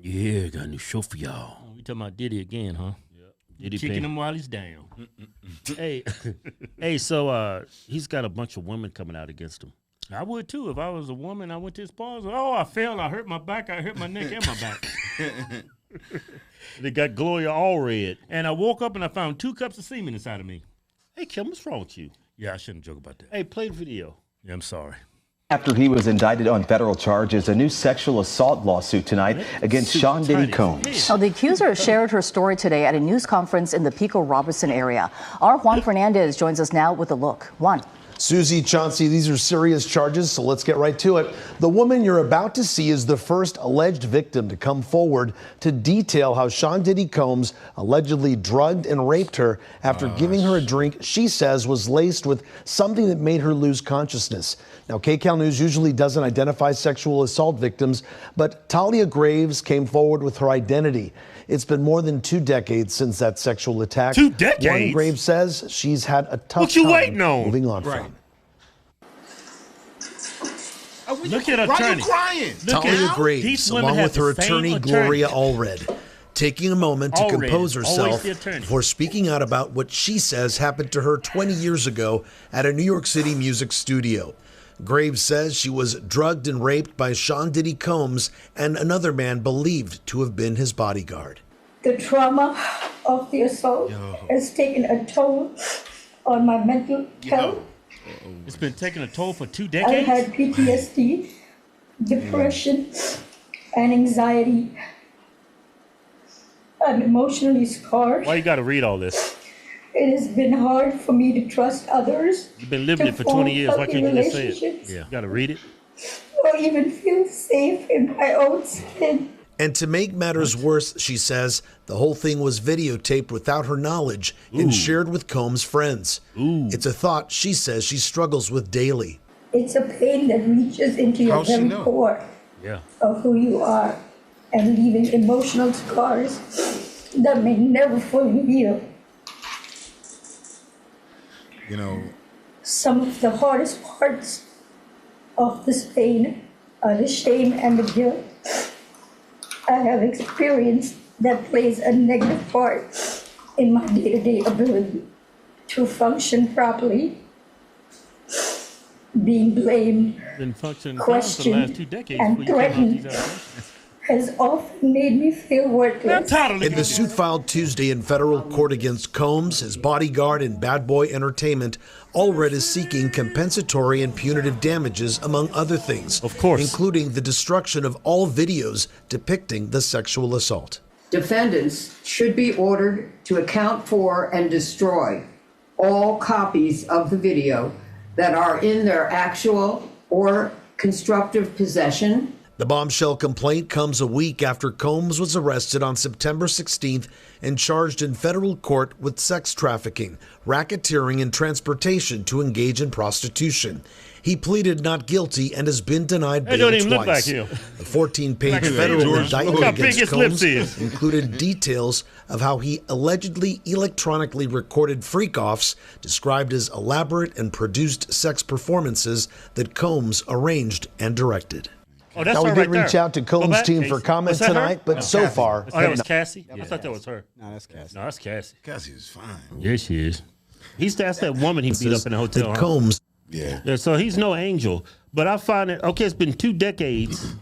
Yeah, got a new show for y'all. We talking about Diddy again, huh? Yeah. Diddy kicking him while he's down. Hey, so he's got a bunch of women coming out against him. I would too. If I was a woman, I went to his pause. Oh, I fell. I hurt my back. I hurt my neck and my back. They got Gloria all red. And I woke up and I found 2 cups of semen inside of me. Hey, Kim, what's wrong with you? Yeah, I shouldn't joke about that. Hey, play the video. Yeah, I'm sorry. After he was indicted on federal charges, a new sexual assault lawsuit tonight against Sean Diddy Combs. Well, the accuser shared her story today at a news conference in the Pico Robertson area. Our Juan Fernandez joins us now with a look. Juan. Susie, Chauncey, these are serious charges, so let's get right to it. The woman you're about to see is the first alleged victim to come forward to detail how Sean Diddy Combs allegedly drugged and raped her after giving her a drink she says was laced with something that made her lose consciousness. Now, KCAL News usually doesn't identify sexual assault victims, but Talia Graves came forward with her identity. It's been more than 2 decades since that sexual attack. 2 decades? One Graves says she's had a tough what you time waiting on? moving on from. Look at her attorney. Talia Graves, along with her attorney, Gloria Allred, taking a moment to compose herself before speaking out about what she says happened to her 20 years ago at a New York City music studio. Graves says she was drugged and raped by Sean Diddy Combs and another man believed to have been his bodyguard. The trauma of the assault has taken a toll on my mental health. It's been taking a toll for 2 I decades? had PTSD, depression, and anxiety. I'm emotionally scarred. Why you got to read all this? It has been hard for me to trust others. You've been living it for 20 years. Why can't you just say it? Yeah. You got to read it. Or even feel safe in my own skin. And to make matters worse, she says, the whole thing was videotaped without her knowledge and shared with Combs' friends. It's a thought she says she struggles with daily. It's a pain that reaches into your very core of who you are and leaving emotional scars that may never fully heal. You know, some of the hardest parts of this pain are the shame and the guilt I have experienced that plays a negative part in my day-to-day ability to function properly. Being blamed, questioned, and threatened has often made me feel worthless. In the suit filed Tuesday in federal court against Combs, his bodyguard and Bad Boy Entertainment, Allred is seeking compensatory and punitive damages, among other things, of course, including the destruction of all videos depicting the sexual assault. Defendants should be ordered to account for and destroy all copies of the video that are in their actual or constructive possession. The bombshell complaint comes a week after Combs was arrested on September 16th and charged in federal court with sex trafficking, racketeering, and transportation to engage in prostitution. He pleaded not guilty and has been denied bail don't even twice. look like him. The 14-page federal indictment against Combs included details of how he allegedly electronically recorded freak-offs described as elaborate and produced sex performances that Combs arranged and directed. Oh, that's now, we her did right reach there. out to Combs' team for comment tonight, but so far... Oh, that was Cassie? I thought that was her. No, that's Cassie. No, that's Cassie. Cassie's fine. Yeah, she is. That's that woman he beat up in the hotel. That Combs... Yeah, so he's no angel. But I find it, okay, it's been 2 decades.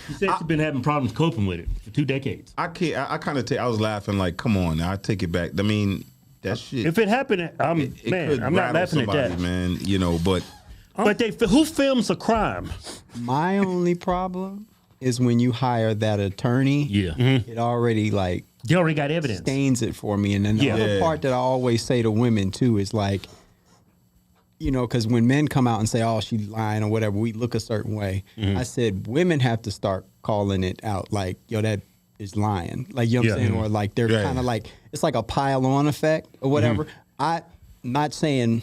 He said she's been having problems coping with it for 2 decades. I was laughing like, come on, now I take it back. I mean, that shit. If it happened, I'm not laughing at that. Man, you know, but who films a crime? My only problem is when you hire that attorney. Yeah. It already they already got evidence. Stains it for me. And then the other part that I always say to women too is like, you know, because when men come out and say, oh, she's lying or whatever, we look a certain way. I said, women have to start calling it out like, yo, that is lying. Like, you know what I'm saying? Or like, they're kind of like, it's like a pile on effect or whatever. I'm not saying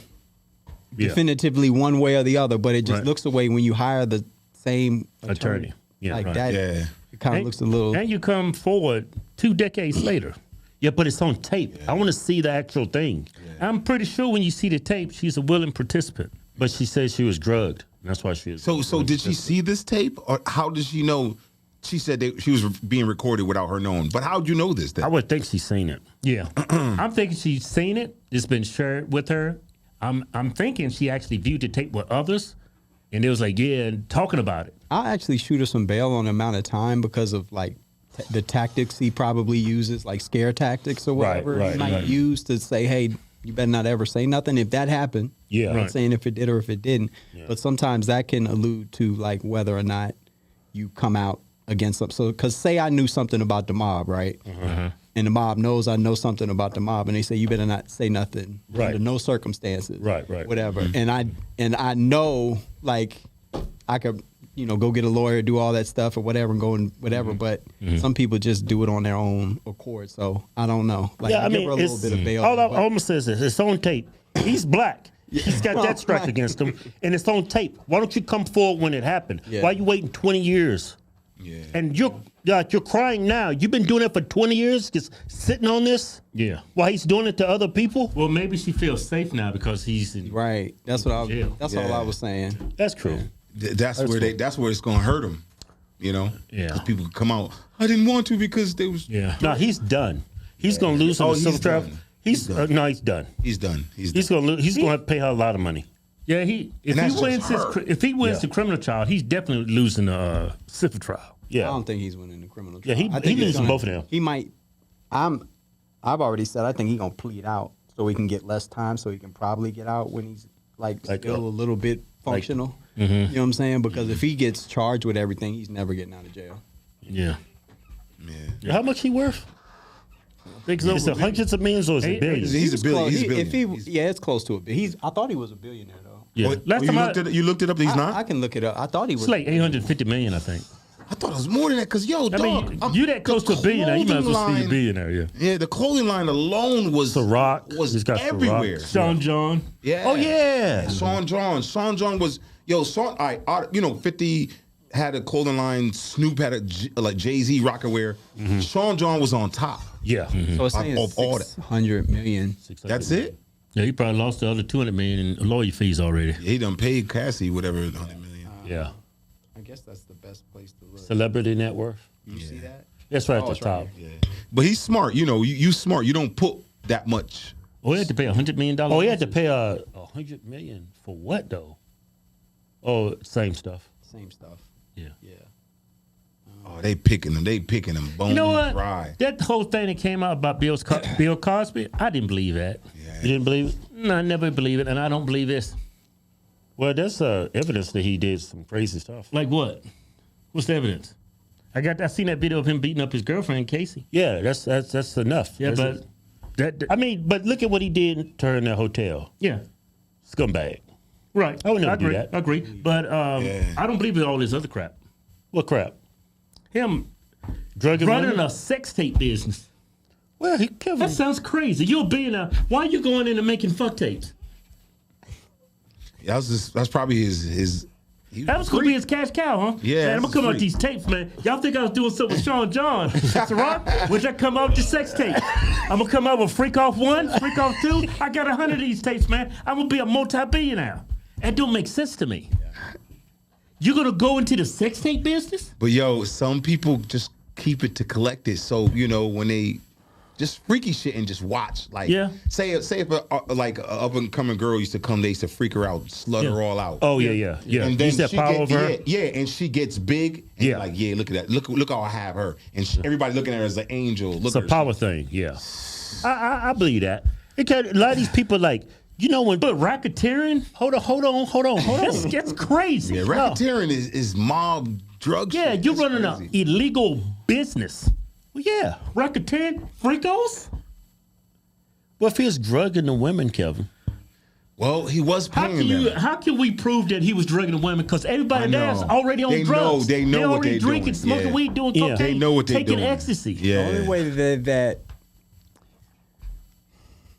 definitively one way or the other, but it just looks the way when you hire the same attorney. That. It kind of looks a little. And you come forward 2 decades later. Yeah, but it's on tape. I want to see the actual thing. I'm pretty sure when you see the tape, she's a willing participant. But she says she was drugged. That's why she is. So did she see this tape, or how does she know she said she was being recorded without her knowing. But how'd you know this? Then? I would think she's seen it. Yeah. I'm thinking she's seen it. It's been shared with her. I'm thinking she actually viewed the tape with others, and it was like, yeah, and talking about it. I'll actually shoot her some bail on the amount of time because of like the tactics he probably uses, like scare tactics or whatever he might use to say, hey, you better not ever say nothing if that happened. Yeah. I'm not saying if it did or if it didn't. Yeah. But sometimes that can allude to like whether or not you come out against something. So, because say I knew something about the mob, right? And the mob knows I know something about the mob, and they say you better not say nothing under no circumstances, whatever. And I know like I could go get a lawyer, do all that stuff or whatever, and go and whatever. But some people just do it on their own accord. So I don't know. Like, I mean, give her a little bit of bail. All I almost says is it's on tape. He's black. He's got that strike against him, and it's on tape. Why don't you come forward when it happened? Why are you waiting 20 years? Yeah. And you're crying now. You've been doing it for 20 years, just sitting on this. Yeah. While he's doing it to other people. Well, maybe she feels safe now because he's in That's what That's all I was saying. That's true. That's where it's gonna hurt him. Yeah. Because people come out. I didn't want to because they was. Yeah. No, he's done. He's gonna lose on the civil trial. He's done. No, he's done. He's done. He's gonna lose. He's gonna have to pay her a lot of money. Yeah, if he wins the criminal trial, he's definitely losing the civil trial. Yeah, I don't think he's winning the criminal trial. Yeah, he losing both of them. He might. I've already said I think he's gonna plead out so he can get less time, so he can probably get out when he's still a little bit functional. You know what I'm saying? Because if he gets charged with everything, he's never getting out of jail. Yeah. How much he worth? Is it hundreds of millions or is it billions? He's a billion. It's close to a billion. I thought he was a billionaire though. Yeah. You looked it up. He's not. I can look it up. I thought he was. It's like 850 million, I think. I thought it was more than that because dog, you that close to a billionaire, you might as well see a billionaire. Yeah, the clothing line alone was He's got everywhere. Sean John. Yeah. Oh yeah. Sean John was 50 had a clothing line. Snoop had like Jay-Z Rockaware. Sean John was on top. Yeah. So it's saying of all that. 600 million. That's it. Yeah, he probably lost the other 200 million in lawyer fees already. Yeah, he done paid Cassie whatever 100 million. Yeah. I guess that's the best place to look. Celebrity net worth. You see that? That's right at the top. Yeah. But he's smart. You smart. You don't put that much. Oh, he had to pay $100 million. Oh, he had to pay $100 million for what though? Oh, same stuff. Same stuff. Yeah. Yeah. Oh, they picking them. Bone you know what? dry. That whole thing that came out about Bill Cosby, I didn't believe that. Yeah. You didn't believe it? No, I never believe it, and I don't believe this. Well, that's evidence that he did some crazy stuff. Like what? What's the evidence? I seen that video of him beating up his girlfriend, Casey. Yeah, that's enough. Yeah, but look at what he did to her in that hotel. Yeah. Scumbag. Right. I would never do that. I agree. But I don't believe in all this other crap. What crap? Him running women? A sex tape business. Well, Kevin. That sounds crazy. You're a billionaire. Why are you going into making fuck tapes? That's probably his That was gonna be his cash cow, huh? Yeah. Man, I'm gonna come out with these tapes, man. Y'all think I was doing something with Sean John? That's a rock. Would I come out with the sex tape? I'm gonna come out with Freak Off 1, Freak Off 2. I got 100 of these tapes, man. I'm gonna be a multi-billionaire. That don't make sense to me. You're gonna go into the sex tape business? But some people just keep it to collect it. So when they just freaky shit and just watch, like say if a up and coming girl used to come, they used to freak her out, slut her all out. Oh yeah. And then she power over her. And she gets big. And look at that. Look how I have her. And everybody looking at her as an angel. It's a power thing. Yeah, I believe that. Because a lot of these people when. But racketeering? Hold on. That's crazy. Yeah, racketeering is mob drug shit. Yeah, you're running an illegal business. Well, yeah. Racketeering? Freakos? Well, if he was drugging the women, Kevin. Well, he was paying them. How can we prove that he was drugging the women? Because everybody there's already on drugs. They know what they're drinking, doing. smoking weed, doing cocaine, they know what they're taking doing. ecstasy. Yeah.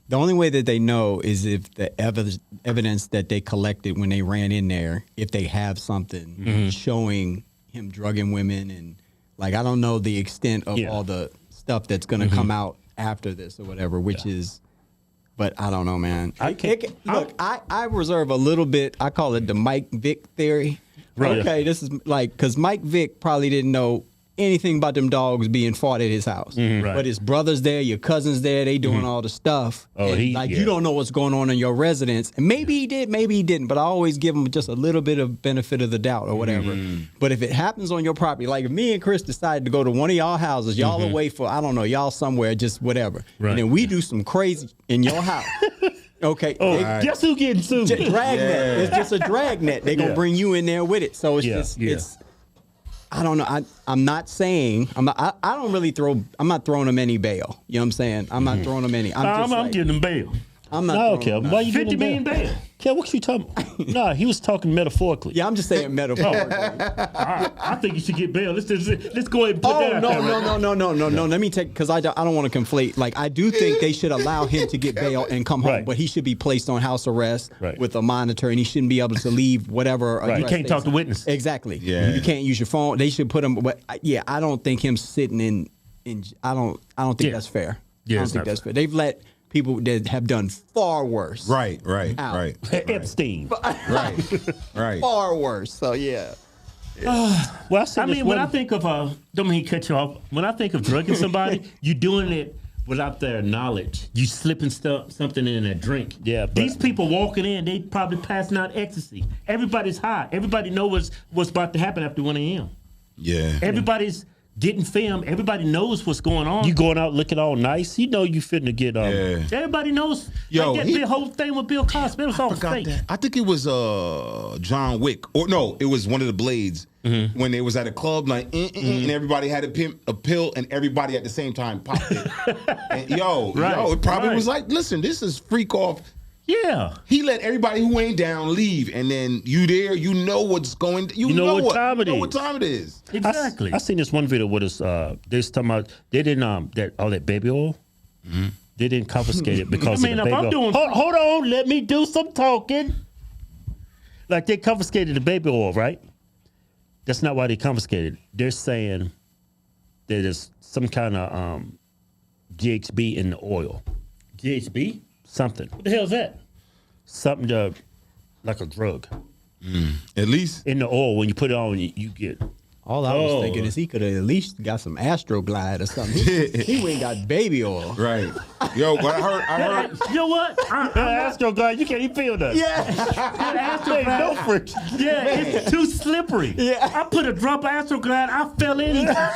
The only way that they know is if the evidence that they collected when they ran in there, if they have something showing him drugging women, and I don't know the extent of all the stuff that's going to come out after this or whatever, which is, but I don't know, man. I reserve a little bit. I call it the Mike Vick theory. Right. Okay, this is because Mike Vick probably didn't know anything about them dogs being fought at his house. Right. But his brother's there, your cousin's there, they doing all the stuff. Oh, and, you don't know what's going on in your residence. And maybe he did, maybe he didn't, but I always give him just a little bit of benefit of the doubt or whatever. But if it happens on your property, like if me and Chris decided to go to one of y'all houses, y'all away for, I don't know, y'all somewhere, just whatever. Right. And then we do some crazy in your house. Okay. Oh, guess who getting sued? Dragnet. It's just a dragnet. They're gonna bring you in there with it. So it's just it's. I don't know. I'm not saying I don't really I'm not throwing them any bail. You know what I'm saying? I'm not throwing them any. I'm giving them bail. I'm not. No, okay. Why you 50 getting million bail. Kev, what you talking about? Nah, he was talking metaphorically. Yeah, I'm just saying metaphorically. I think you should get bail. Let's go ahead and put that out there. No. Let me take, because I don't want to conflate. Like, I do think they should allow him to get bail and come home, but he should be placed on house arrest with a monitor, and he shouldn't be able to leave whatever. Right. You can't talk to witnesses. Exactly. Yeah. You can't use your phone. They should put him. But yeah, I don't think him sitting in. I don't think that's fair. Yeah, I don't think that's fair. They've let people that have done far worse. Right. Epstein. Right. Far worse. So yeah. Well, I mean, when I think of don't mean to cut you off. When I think of drugging somebody, you're doing it without their knowledge. You slipping something in their drink. Yeah. These people walking in, they probably passing out ecstasy. Everybody's high. Everybody knows what's about to happen after 1 a.m. Yeah. Everybody's getting filmed. Everybody knows what's going on. You going out looking all nice. You know you finna get Everybody knows. Yo, like that whole thing with Bill Cosby. It was all fake. I think it was John Wick, or no, it was one of the Blades when they was at a club like and everybody had a pill and everybody at the same time popped it. And, it probably was like, listen, this is freak off. Yeah, he let everybody who ain't down leave, and then you there, you know what's going. You know what time it is. What time it is. Exactly. I seen this one video with us. They was talking about they didn't that baby oil. They didn't confiscate it because of the baby oil. Hold on, let me do some talking. Like they confiscated the baby oil, right? That's not why they confiscated it. They're saying that there's some kind of GHB in the oil. GHB? Something. What the hell is that? Something like a drug. At least in the oil, when you put it on, you get. All I was thinking is he could have at least got some Astroglide or something. He went and got baby oil. Right. Yo, what I heard. You know what? Astroglide, you can't even feel that. Yeah. Astroglide. Yeah, it's too slippery. Yeah. I put a drop of Astroglide, I fell in. I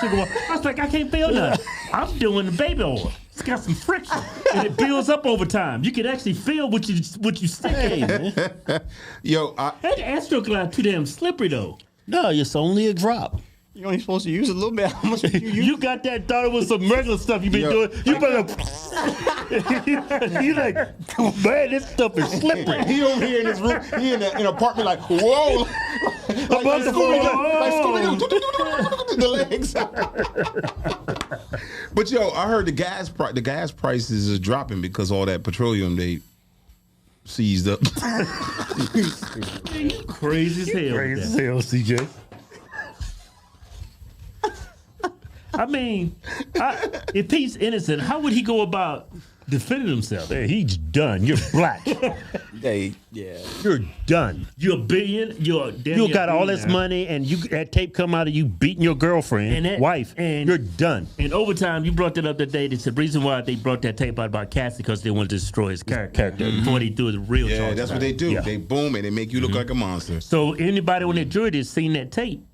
was like, I can't feel nothing. I'm doing the baby oil. It's got some friction, and it builds up over time. You can actually feel what you stick in. Yo, that Astroglide too damn slippery though. No, it's only a drop. You're only supposed to use a little bit. How much you use? You got that? Thought it was some regular stuff you been doing. You better. You like, man, this stuff is slippery. He over here in his room. He in an apartment like, whoa. like the legs. But yo, I heard the gas prices is dropping because all that petroleum they seized up. Crazy as hell. Crazy as hell, CJ. I mean, if he's innocent, how would he go about defending himself? Hey, he's done. You're black. You're done. You're a billion. You got all this money, and that tape come out of you beating your girlfriend, wife, and you're done. And over time, you brought that up that day. It's the reason why they brought that tape out about Cassie because they wanted to destroy his character before they threw the real charge. Yeah, that's what they do. Yeah. They boom and they make you look like a monster. So anybody on that jury that's seen that tape.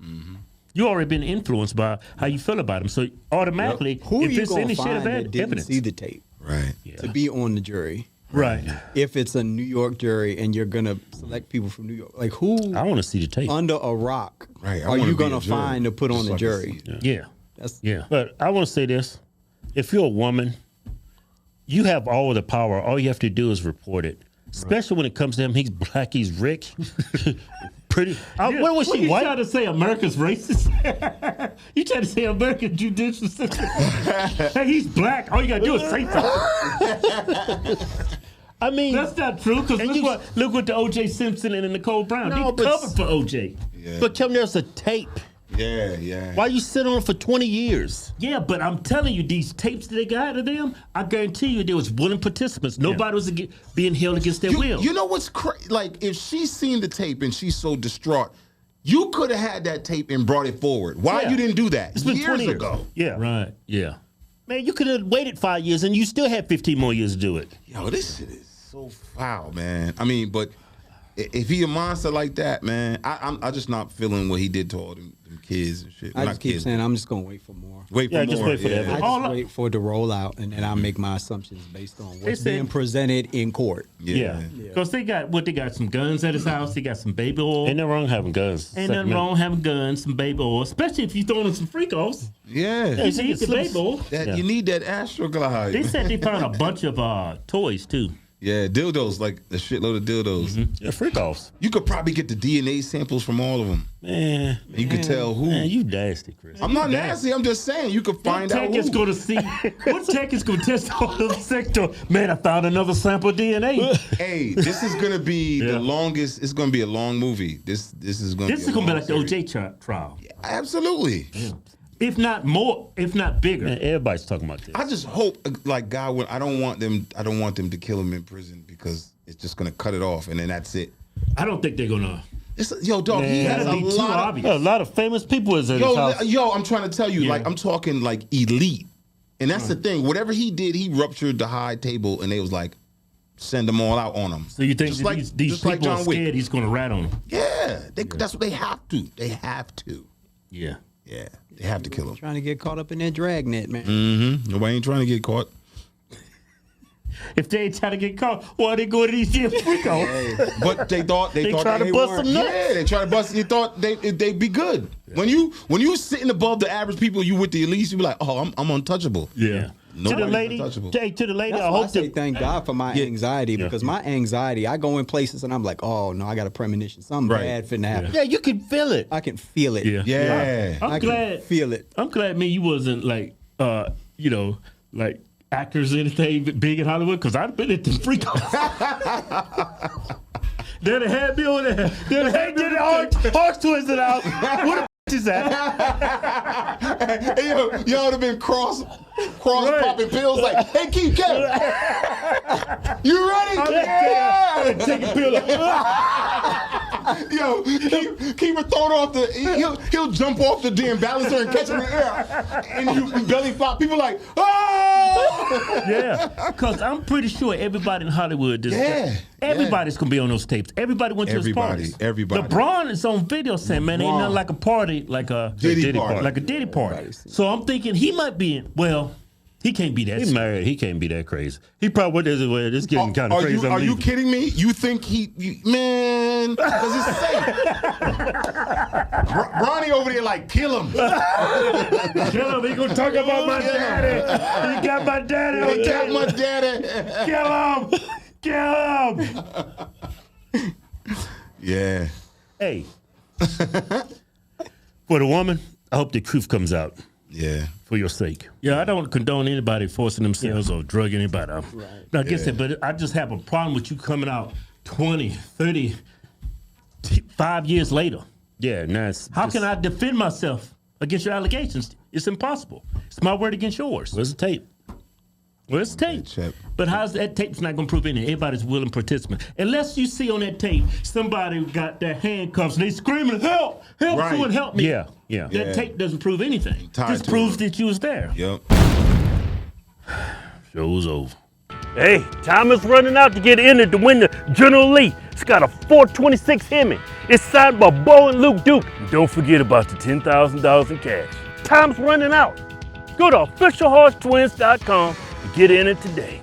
You already been influenced by how you feel about him. So automatically, who if you it's any shit of that didn't evidence, see the tape, right, to be on the jury, right. If it's a New York jury and you're gonna select people from New York, like who? I want to see the tape under a rock. Right, are you gonna find to put on the jury? Yeah. But I want to say this: if you're a woman, you have all of the power. All you have to do is report it. Especially when it comes to him, he's black, he's rich. Pretty. What was she? You white? trying to say America's racist? You trying to say American judicial system? Hey, he's black. All you gotta do is say something. I mean, that's not true. Because look what the O.J. Simpson and Nicole Brown. They covered for O.J. Yeah. But Kevin, there's a tape. Yeah. Why you sit on it for 20 years? Yeah, but I'm telling you, these tapes that they got of them, I guarantee you there was willing participants. Nobody was being held against their will. You know what's crazy? Like, if she's seen the tape and she's so distraught, You could have had that tape and brought it forward. Why you didn't do that? It's been 20 years ago. Yeah. Right. Yeah. Man, you could have waited 5 years and you still had 15 more years to do it. Yo, this shit is so foul, man. I mean, but if he a monster like that, man, I'm just not feeling what he did to all them kids and shit. I just keep saying I'm just gonna wait for more. Wait for more. Just wait for that. I just wait for it to roll out, and then I'll make my assumptions based on what's being presented in court. Yeah, because they got some guns at his house. They got some baby oil. Ain't nothing wrong having guns. Ain't nothing wrong having guns, some baby oil, especially if you throwing in some freakos. Yeah, you need the baby oil. You need that Astroglide. They said they found a bunch of toys too. Yeah, dildos, like a shitload of dildos. Yeah, freak offs. You could probably get the DNA samples from all of them. Man, you could tell who. Man, you nasty, Chris. I'm not nasty. I'm just saying you could find out who. Is going to see. What tech is going to test all the sector? Man, I found another sample of DNA. Hey, this is going to be the longest. It's going to be a long movie. This is going to. This is going to be like the OJ trial. Yeah, absolutely. Yeah. If not more, if not bigger. Man, everybody's talking about this. I just hope, like God, I don't want them to kill him in prison because it's just gonna cut it off and then that's it. I don't think they're gonna. Yo, dog, Man, he has a lot of famous people is in his house. Yo, I'm trying to tell you, like I'm talking like elite, and that's the thing. Whatever he did, he ruptured the high table, and they was like, send them all out on him. So you think these people are scared he's gonna rat on them? Yeah, that's what they have to. They have to. Yeah. Yeah, they have to kill him. Trying to get caught up in that dragnet, man. Mm-hmm. Nobody ain't trying to get caught. If they ain't trying to get caught, why they go to these damn freakos? But they thought they try to bust some nuts. Yeah, they try to bust. You thought they'd be good. Yeah. When you sitting above the average people, you with the elites, you be like, oh, I'm untouchable. Yeah. To the lady, I hope to thank God for my anxiety because my anxiety, I go in places and I'm like, oh no, I got a premonition, something bad finna happen. Yeah, you can feel it. I can feel it. Yeah. I'm glad. Feel it. I'm glad, man, you wasn't like, like actors or anything big in Hollywood because I'd been at the freakos. They'd have had me on there. They'd have had me Horse twisted out. What the is that? Hey, yo, would have been cross popping pills like, hey, Keith, get you ready? Yeah. Take a pill. Yo, keep it thrown off he'll jump off the damn balancer and catch him in the air. And you belly flop. People like, oh! Yeah, because I'm pretty sure everybody in Hollywood, everybody's going to be on those tapes. Everybody went to his parties. Everybody. LeBron is on video saying, man, ain't nothing like a party, like a Diddy party. Like a Diddy party. So I'm thinking he might be he can't be that. He's married. He can't be that crazy. He probably this is getting kind of crazy. Are you kidding me? You think man? Because it's safe. Bronny over there like kill him. Kill him. He gonna talk about my daddy. He got my daddy. He got my daddy. Kill him. Yeah. Hey. For the woman, I hope the truth comes out. Yeah. For your sake. Yeah, I don't condone anybody forcing themselves or drug anybody out. Right. Now, I guess but I just have a problem with you coming out 20, 30, 5 years later. Yeah, how can I defend myself against your allegations? It's impossible. It's my word against yours. Where's the tape? Where's the tape? But how's that tape's not going to prove anything? Everybody's willing participant. Unless you see on that tape somebody got their handcuffs and they screaming, help, someone help me. Yeah. That tape doesn't prove anything. Just proves that you was there. Yep. Show's over. Hey, time is running out to get entered to win the General Lee. It's got a 426 Hemi. It's signed by Bo and Luke Duke. And don't forget about the $10,000 in cash. Time's running out. Go to officialhodgetwins.com and get in it today.